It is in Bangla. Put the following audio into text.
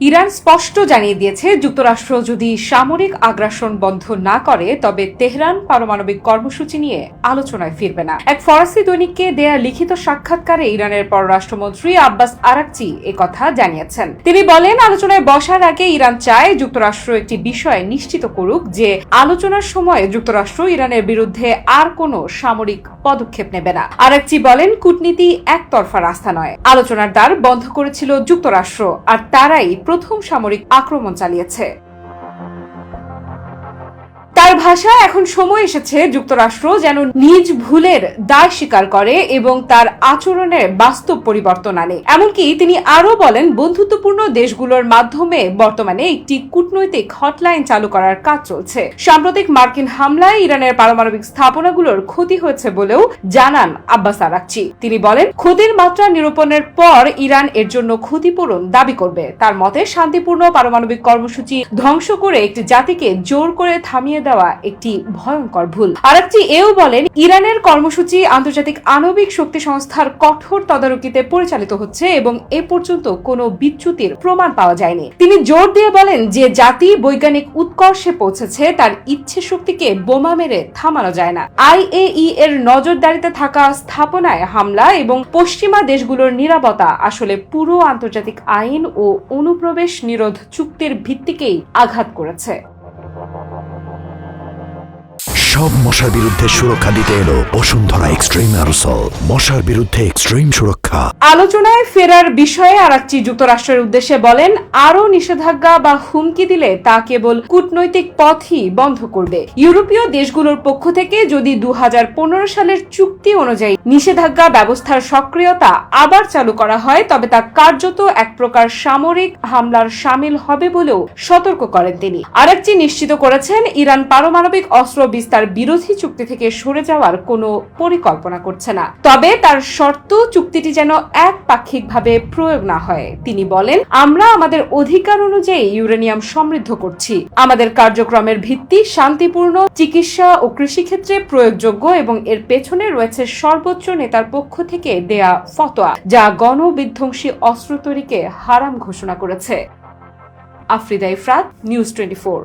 ইরান স্পষ্ট জানিয়ে দিয়েছে, যুক্তরাষ্ট্র যদি সামরিক আগ্রাসন বন্ধ না করে তবে তেহরান পারমাণবিক কর্মসূচি নিয়ে আলোচনায় ফিরবে না। এক ফরাসি দৈনিককে দেয়া লিখিত সাক্ষাৎকারে ইরানের পররাষ্ট্রমন্ত্রী আব্বাস আরাকচি একথা জানিয়েছেন। তিনি বলেন, আলোচনায় বসার আগে ইরান চায় যুক্তরাষ্ট্র একটি বিষয় নিশ্চিত করুক যে আলোচনার সময় যুক্তরাষ্ট্র ইরানের বিরুদ্ধে আর কোনো সামরিক পদক্ষেপ নেবে না। আরাকচি বলেন, কূটনীতি একতরফা রাস্তা নয়। আলোচনার দ্বার বন্ধ করেছিল যুক্তরাষ্ট্র, আর তারাই প্রথম সামরিক আক্রমণ চালিয়েছে। তার ভাষায়, এখন সময় এসেছে যুক্তরাষ্ট্র যেন নিজ ভুলের দায় স্বীকার করে এবং তার আচরণের বাস্তব পরিবর্তন আনে। এমনকি তিনি আরো বলেন, বন্ধুত্বপূর্ণ দেশগুলোর মাধ্যমে বর্তমানে একটি কূটনৈতিক হটলাইন চালু করার কাজ চলছে। সাম্প্রতিক মার্কিন হামলায় ইরানের পারমাণবিক স্থাপনাগুলোর ক্ষতি হয়েছে বলেও জানান আব্বাস আরাকচি। তিনি বলেন, ক্ষতির মাত্রা নিরূপণের পর ইরান এর জন্য ক্ষতিপূরণ দাবি করবে। তার মতে, শান্তিপূর্ণ পারমাণবিক কর্মসূচি ধ্বংস করে একটি জাতিকে জোর করে থামিয়ে দেওয়া একটি ভয়ঙ্কর ভুল। আরাকচি এও বলেন, ইরানের কর্মসূচি আন্তর্জাতিক আণবিক শক্তি সংস্থার কঠোর তদারকিতে পরিচালিত হচ্ছে এবং এ পর্যন্ত কোনো বিচ্যুতির প্রমাণ পাওয়া যায়নি। তিনি জোর দিয়ে বলেন, যে জাতি বৈজ্ঞানিক উৎকর্ষে পৌঁছেছে তার ইচ্ছে শক্তিকে বোমা মেরে থামানো যায় না। IAEA এর নজরদারিতে থাকা স্থাপনায় হামলা এবং পশ্চিমা দেশগুলোর নীরবতা আসলে পুরো আন্তর্জাতিক আইন ও অনুপ্রবেশ নিরোধ চুক্তির ভিত্তিকেই আঘাত করেছে। সব মশার বিরুদ্ধে সুরক্ষা দিতে এলো বসুন্ধরা এক্সট্রিম অ্যারোসল, মশার বিরুদ্ধে এক্সট্রিম সুরক্ষা। আলোচনায় ফেরার বিষয়ে আরাকচি যুক্তরাষ্ট্রের উদ্দেশ্যে বলেন, আরও নিষেধাজ্ঞা বা হুমকি দিলে তা কেবল কূটনৈতিক পথই বন্ধ করবে। ইউরোপীয় দেশগুলোর পক্ষ থেকে যদি 2015 সালের চুক্তি অনুযায়ী নিষেধাজ্ঞা ব্যবস্থার সক্রিয়তা আবার চালু করা হয় তবে তা কার্যত এক প্রকার সামরিক হামলার শামিল হবে বলেও সতর্ক করেন তিনি। আরাকচি নিশ্চিত করেছেন, ইরান পারমাণবিক অস্ত্র বিস্তার বিরোধী চুক্তি থেকে সরে যাওয়ার কোনো পরিকল্পনা করছে না। তবে তার শর্ত, চুক্তিটি যেন একপাক্ষিকভাবে প্রয়োগ না হয়। তিনি বলেন, আমরা আমাদের অধিকার অনুযায়ী ইউরেনিয়াম সমৃদ্ধ করছি। আমাদের কার্যক্রমের ভিত্তি শান্তিপূর্ণ, চিকিৎসা ও কৃষিক্ষেত্রে প্রয়োগযোগ্য এবং এর পেছনে রয়েছে সর্বোচ্চ নেতার পক্ষ থেকে দেয়া ফতোয়া, যা গণবিধ্বংসী অস্ত্র তৈরিকে হারাম ঘোষণা করেছে। আফ্রিদা ইফরাত, নিউজ 24।